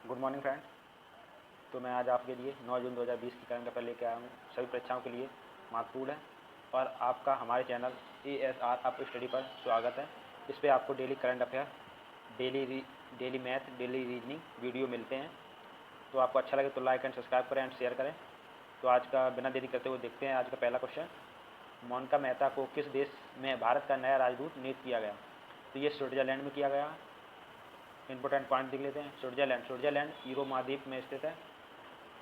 Good morning friend. तो मैं आज आपके लिए 9 जून 2020 की करंट अफेयर लेके आया हूँ। सभी परीक्षाओं के लिए महत्वपूर्ण है और आपका हमारे चैनल ASR अप स्टडी पर स्वागत है। इस पर आपको daily current affair, daily math, daily reasoning video मिलते हैं। तो आपको अच्छा लगे तो लाइक एंड सब्सक्राइब करें एंड शेयर करें। तो आज का बिना देरी करते हुए देखते हैं आज का पहला क्वेश्चन। मोनिका मेहता को किस देश में भारत का नया राजदूत नियुक्त किया गया? तो ये स्विट्जरलैंड में किया गया। इंपॉर्टेंट पॉइंट देख लेते हैं। स्विट्जरलैंड यूरोप महाद्वीप में स्थित है।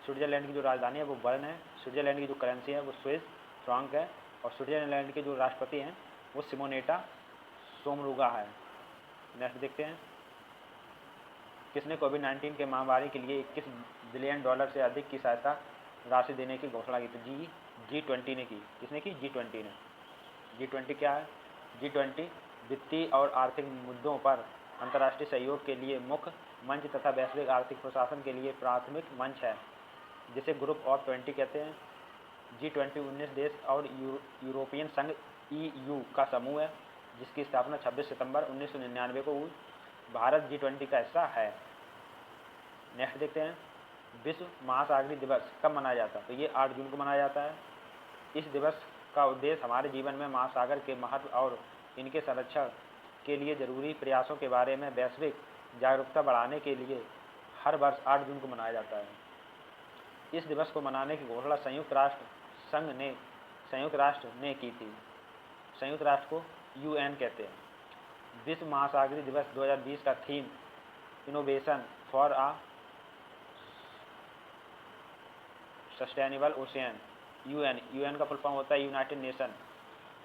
स्विट्जरलैंड की जो राजधानी है वो बर्न है। स्विट्जरलैंड की जो करेंसी है वो स्विस फ्रांक है और स्विट्जरलैंड के जो राष्ट्रपति हैं वो सिमोनेटा सोमरुगा है। नेक्स्ट देखते हैं। किसने कोविड-19 के महामारी के लिए $21 बिलियन से अधिक की सहायता राशि देने की घोषणा की? तो G20 ने की। किसने की? G20 ने। G20 क्या है? G20 वित्तीय और आर्थिक मुद्दों पर अंतर्राष्ट्रीय सहयोग के लिए मुख्य मंच तथा वैश्विक आर्थिक प्रशासन के लिए प्राथमिक मंच है, जिसे ग्रुप ऑफ 20 कहते हैं। G20 19 देश और यूरोपियन संघ EU का समूह है, जिसकी स्थापना 26 सितंबर 1999 को हुई। भारत G20 का हिस्सा है। नेक्स्ट देखते हैं। विश्व महासागरीय दिवस कब मनाया जाता है? तो ये 8 जून को मनाया जाता है। इस दिवस का उद्देश्य हमारे जीवन में महासागर के महत्व और इनके संरक्षण के लिए जरूरी प्रयासों के बारे में वैश्विक जागरूकता बढ़ाने के लिए हर वर्ष 8 जून को मनाया जाता है। इस दिवस को मनाने की घोषणा संयुक्त राष्ट्र ने की थी। संयुक्त राष्ट्र को UN कहते हैं। विश्व महासागरीय दिवस 2020 का theme innovation for a sustainable ocean. UN का फुल फॉर्म होता है यूनाइटेड नेशन,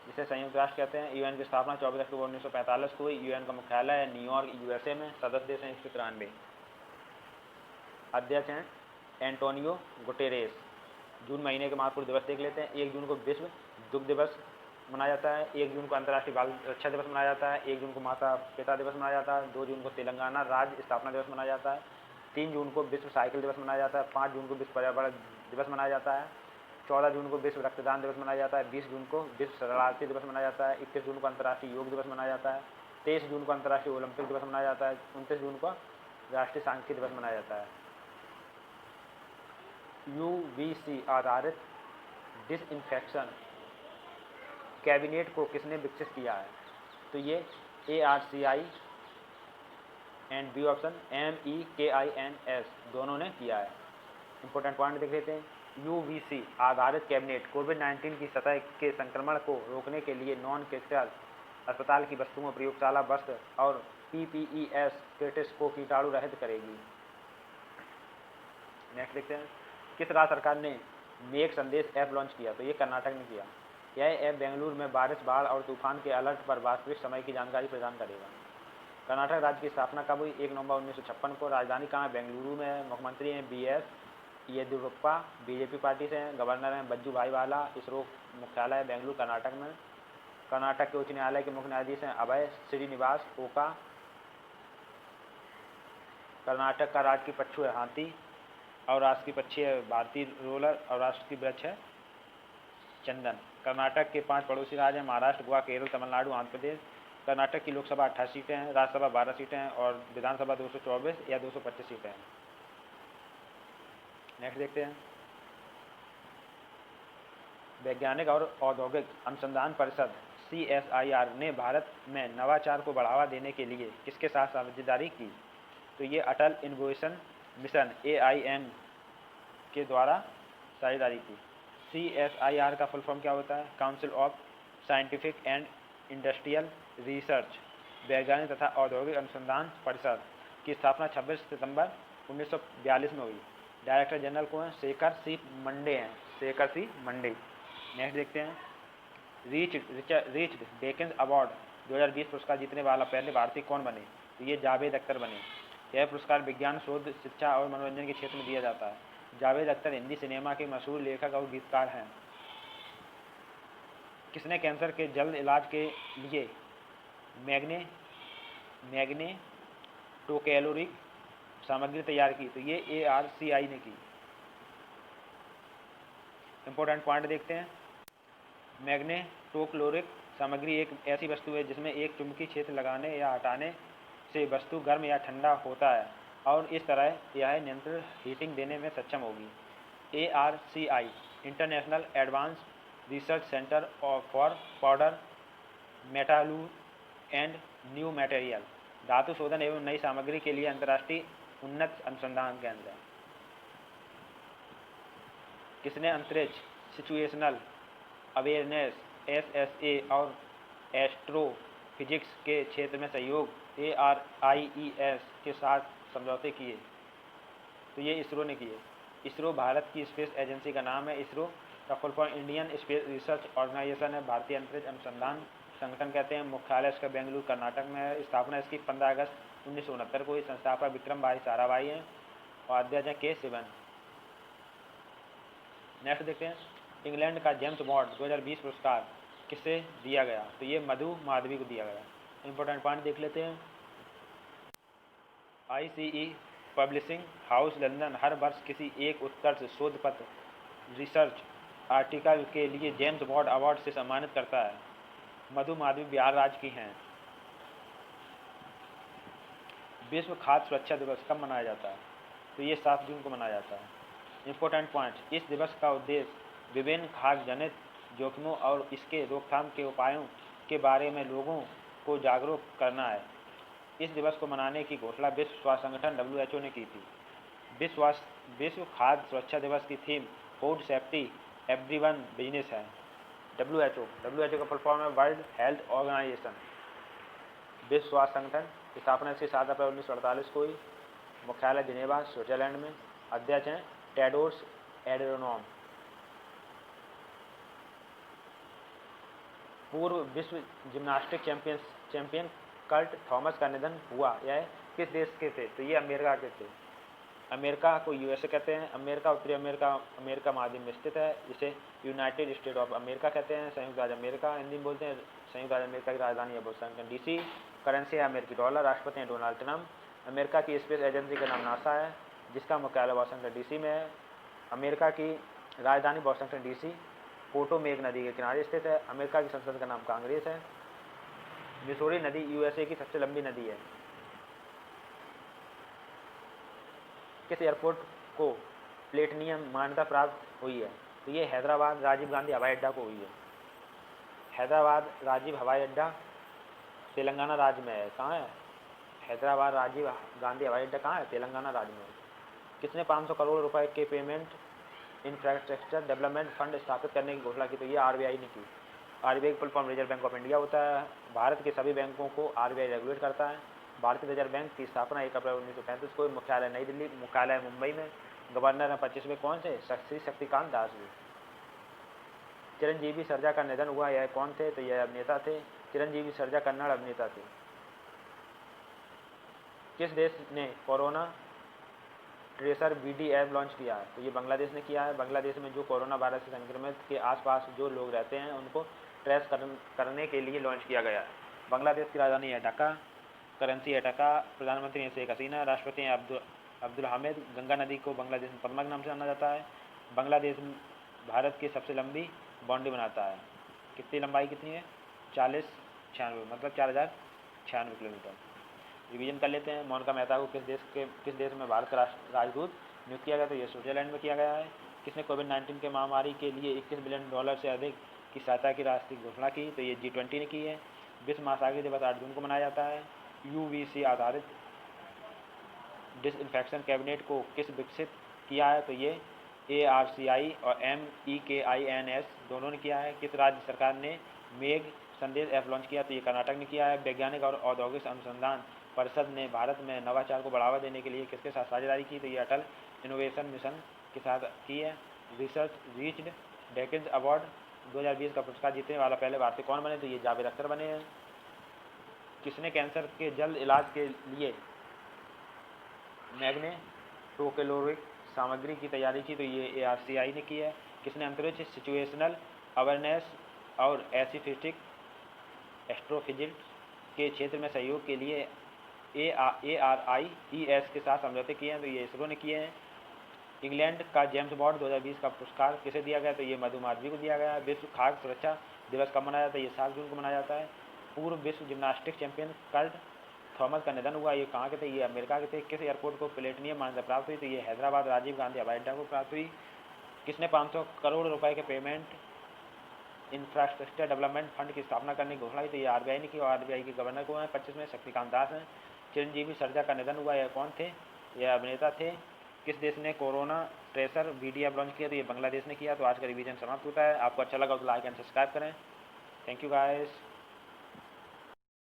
जिसे संयुक्त राष्ट्र कहते हैं। UN की स्थापना 24 अक्टूबर 1945 को हुई। UN का मुख्यालय है न्यूयॉर्क, USA में। सदस्य देश हैं 193। अध्यक्ष हैं एंटोनियो गुटेरेस। जून महीने के महत्वपूर्ण दिवस देख लेते हैं। 1 जून को विश्व दुग्ध दिवस मनाया जाता है। 1 जून को अंतर्राष्ट्रीय बाल रक्षा दिवस मनाया जाता है। 1 जून को माता पिता दिवस मनाया जाता है। 2 जून को तेलंगाना राज्य स्थापना दिवस मनाया जाता है। 3 जून को विश्व साइकिल दिवस मनाया जाता है। 5 जून को विश्व पर्यावरण दिवस मनाया जाता है। 14 जून को विश्व रक्तदान दिवस मनाया जाता है। 20 जून को विश्व शरणार्थी दिवस मनाया जाता है। 21 जून को अंतर्राष्ट्रीय योग दिवस मनाया जाता है। 23 जून को अंतर्राष्ट्रीय ओलंपिक दिवस मनाया जाता है। 29 जून को राष्ट्रीय सांख्यिकी दिवस मनाया जाता है। UVC आधारित डिसइंफेक्शन कैबिनेट को किसने विकसित किया है? तो ये ARCI and B option MEKINS दोनों ने किया है। इंपॉर्टेंट पॉइंट देख लेते हैं। UVC आधारित कैबिनेट कोविड-19 की सतह के संक्रमण को रोकने के लिए नॉन क्रिटिकल अस्पताल की वस्तुओं, प्रयोगशाला वस्त्र और PPEs किट्स को कीटाणु रहित करेगी। नेक्स्ट देखते हैं। किस राज्य सरकार ने मेघ संदेश ऐप लॉन्च किया? तो ये कर्नाटक ने किया। यह ऐप बेंगलुरु में बारिश, बाढ़ और तूफान के अलर्ट पर वास्तविक समय की जानकारी प्रदान करेगा। कर्नाटक राज्य की स्थापना कब हुई? 1 नवंबर 1956 को। राजधानी कहाँ है? बेंगलुरु में है। मुख्यमंत्री हैं BS येदियुरप्पा, BJP पार्टी से हैं। गवर्नर हैं बज्जू भाई वाला। इसरो मुख्यालय है बेंगलुरु, कर्नाटक में। कर्नाटक के उच्च न्यायालय के मुख्य न्यायाधीश हैं अभय श्रीनिवास ओका। कर्नाटक का राजकीय पशु है हाथी और राष्ट्रीय पक्षी है भारतीय रोलर और राष्ट्रीय वृक्ष है चंदन। कर्नाटक के 5 पड़ोसी राज्य हैं महाराष्ट्र, गोवा, केरल, तमिलनाडु, आंध्र प्रदेश। कर्नाटक की लोकसभा 28 सीटें हैं, राज्यसभा 12 सीटें हैं और विधानसभा 224 या 225 सीटें हैं। नेक्स्ट देखते हैं। वैज्ञानिक और औद्योगिक अनुसंधान परिषद CSIR ने भारत में नवाचार को बढ़ावा देने के लिए किसके साथ साझेदारी की? तो ये अटल इनोवेशन मिशन AIM के द्वारा साझेदारी की। CSIR का फुल फॉर्म क्या होता है? Council of scientific and industrial research. वैज्ञानिक तथा औद्योगिक अनुसंधान परिषद की स्थापना 26 सितंबर 1942 में हुई। डायरेक्टर जनरल को हैं शेखर सी मंडे। नेक्स्ट देखते हैं। रीच्ड डेकेंस अवार्ड 2020 पुरस्कार जीतने वाला पहले भारतीय कौन बने? तो ये जावेद अख्तर बने। यह पुरस्कार विज्ञान, शोध, शिक्षा और मनोरंजन के क्षेत्र में दिया जाता है। जावेद अख्तर हिंदी सिनेमा के मशहूर लेखक और गीतकार हैं। किसने कैंसर के जल्द इलाज के लिए मैग्नेटोकैलोरिक सामग्री तैयार की? तो ये ARCI ने की। इंपॉर्टेंट पॉइंट देखते हैं। मैग्नेटोक्लोरिक सामग्री एक ऐसी वस्तु है जिसमें एक चुंबकीय क्षेत्र लगाने या हटाने से वस्तु गर्म या ठंडा होता है और इस तरह यह नियंत्रित हीटिंग देने में सक्षम होगी। ARCI international advance research centre for powder metallurgy and new material धातु शोधन एवं नई सामग्री के लिए अंतर्राष्ट्रीय उन्नत अनुसंधान केंद्र है। किसने अंतरिक्ष सिचुएशनल अवेयरनेस SSA और एस्ट्रोफिजिक्स के क्षेत्र में सहयोग ARIES के साथ समझौते किए? तो ये इसरो ने किए। इसरो भारत की स्पेस एजेंसी का नाम है। इसरो का full form Indian space research organisation है, भारतीय अंतरिक्ष अनुसंधान संगठन कहते हैं। मुख्यालय इसका बेंगलुरु कर्नाटक में है। स्थापना इसकी 15 अगस्त 1969 को हुई। संस्थापक विक्रम भाई साराभाई हैं और अध्यक्ष हैं के सिवन। नेक्स्ट देखते हैं, इंग्लैंड का जेम्स बॉन्ड 2020 पुरस्कार किसे दिया गया? तो ये मधु माधवी को दिया गया। इंपॉर्टेंट पॉइंट देख लेते हैं। ICE पब्लिशिंग हाउस लंदन हर वर्ष किसी एक उत्कर्ष शोध पत्र रिसर्च आर्टिकल के लिए जेम्स बॉन्ड अवार्ड से सम्मानित करता है। मधु माधवी बिहार राज्य की हैं। विश्व खाद्य सुरक्षा दिवस कब मनाया जाता है? तो ये 7 जून को मनाया जाता है। इंपॉर्टेंट पॉइंट, इस दिवस का उद्देश्य विभिन्न खाद्य जनित जोखिमों और इसके रोकथाम के उपायों के बारे में लोगों को जागरूक करना है। इस दिवस को मनाने की घोषणा विश्व स्वास्थ्य संगठन WHO ने की थी। विश्व खाद्य सुरक्षा दिवस की theme food safety everyone business है। WHO का फुल फॉर्म है वर्ल्ड हेल्थ ऑर्गेनाइजेशन। विश्व स्वास्थ्य संगठन की स्थापना इसकी 7 अप्रैल 1948 को हुई। मुख्यालय जिनेवा स्विट्जरलैंड में। अध्यक्ष हैं टेड्रोस एडहेनॉम। पूर्व विश्व जिम्नास्टिक चैंपियन कर्ट थॉमस का निधन हुआ। यह किस देश के थे? तो ये अमेरिका के थे। अमेरिका को USA कहते हैं। अमेरिका उत्तरी अमेरिका महाद्वीप में स्थित है। इसे यूनाइटेड स्टेट ऑफ अमेरिका कहते हैं। संयुक्त राज्य अमेरिका हिंदी में बोलते हैं। संयुक्त राज्य अमेरिका की राजधानी है वाशिंगटन DC। करेंसी है अमेरिकी डॉलर। राष्ट्रपति हैं डोनाल्ड ट्रंप। अमेरिका की स्पेस एजेंसी का नाम नासा है, जिसका मुख्यालय वाशिंगटन DC में है। अमेरिका की राजधानी वाशिंगटन DC पोटोमेक नदी के किनारे स्थित है। अमेरिका की संसद का नाम कांग्रेस है। मिसौरी नदी USA की सबसे लंबी नदी है। किस एयरपोर्ट को प्लेटिनियम मान्यता प्राप्त हुई है? तो ये हैदराबाद राजीव गांधी हवाई अड्डा को हुई है। हैदराबाद राजीव हवाई अड्डा तेलंगाना राज्य में है। कहाँ है? हैदराबाद राजीव गांधी हवाई अड्डा कहाँ है? तेलंगाना राज्य में है। किसने 500 करोड़ रुपए के पेमेंट इंफ्रास्ट्रक्चर डेवलपमेंट फंड स्थापित करने की घोषणा की? तो ये RBI ने की। RBI full form reserve bank of India होता है। भारत के सभी बैंकों को RBI रेगुलेट करता है। भारतीय रिजर्व बैंक की स्थापना 1 अप्रैल 1935 को। मुख्यालय नई दिल्ली, मुख्यालय मुंबई में। गवर्नर हैं 25वें कौन से? श्री शक्तिकांत दास जी। चिरंजीवी सर्जा का निधन हुआ। यह कौन थे? तो यह अभिनेता थे। चिरंजीवी सर्जा कन्नड़ अभिनेता थे। किस देश ने corona tracer BD app launch किया है? तो ये बांग्लादेश ने किया है। बांग्लादेश में जो कोरोना वायरस से संक्रमित के आसपास जो लोग रहते हैं उनको ट्रेस करने के लिए लॉन्च किया गया है। बांग्लादेश की राजधानी है ढाका। करेंसी है टका। प्रधानमंत्री हैं शेख हसीना। राष्ट्रपति हैं अब्दुल हामिद। गंगा नदी को बांग्लादेश में पद्मा के नाम से जाना जाता है। बांग्लादेश भारत की सबसे लंबी बाउंड्री बनाता है। कितनी लंबाई कितनी है? 4096 मतलब 4096 किलोमीटर। रिवीजन कर लेते हैं। मोनिका मेहता को किस देश में भारत का राजदूत नियुक्त किया गया? तो ये स्विट्जरलैंड में किया गया है। किसने कोविड-19 के महामारी के लिए $21 बिलियन से अधिक की सहायता की राशि की घोषणा की? तो ये G20 ने की है। विश्व महासागरीय दिवस 8 जून को मनाया जाता है। UVC आधारित डिसइंफेक्शन कैबिनेट को किस विकसित किया है? तो ये ARCI और MEKINS दोनों ने किया है। किस राज्य सरकार ने मेघ संदेश ऐप लॉन्च किया? तो ये कर्नाटक ने किया है। वैज्ञानिक और औद्योगिक अनुसंधान परिषद ने भारत में नवाचार को बढ़ावा देने के लिए किसके साथ साझेदारी की? तो ये अटल इनोवेशन मिशन के साथ की है। रिसर्च रीच्ड डेकेड्स अवार्ड 2020 का पुरस्कार जीतने वाला पहले भारतीय कौन बने? तो ये जावेद अख्तर बने हैं। किसने कैंसर के जल्द इलाज के लिए मैग्नेटोकेलोरिक सामग्री की तैयारी की? तो ये ARCI ने की है। किसने अंतरिक्ष सिचुएशनल अवेयरनेस और एस्ट्रोफिजिक्स के क्षेत्र में सहयोग के लिए ARIES के साथ समझौते किए हैं? तो ये इसरो ने किए हैं। इंग्लैंड का जेम्स बॉन्ड 2020 का पुरस्कार किसे दिया गया? तो ये मधु माधवी को दिया गया है। विश्व खाद्य सुरक्षा दिवस कब मनाया जाता है? ये 7 जून को मनाया जाता है। पूर्व विश्व जिम्नास्टिक चैंपियन कर्ट थॉमस का निधन हुआ। ये कहाँ के थे? ये अमेरिका के थे। किस एयरपोर्ट को प्लेटिनियम मान्यता प्राप्त हुई? तो ये हैदराबाद राजीव गांधी हवाई अड्डा को प्राप्त हुई। किसने 500 करोड़ रुपए के पेमेंट इंफ्रास्ट्रक्चर डेवलपमेंट फंड की स्थापना करने की घोषणा की? तो ये आरबीआई ने की, और आरबीआई के गवर्नर को हैं 25 में शक्तिकांत दास हैं। चिरंजीवी सर्जा का निधन हुआ। यह कौन थे? यह अभिनेता थे। किस देश ने कोरोना ट्रेसर वीडियो लॉन्च किया? तो ये बांग्लादेश ने किया। तो आज का रिवीजन समाप्त होता है। आपको अच्छा लगा तो लाइक एंड सब्सक्राइब करें। Thank you guys.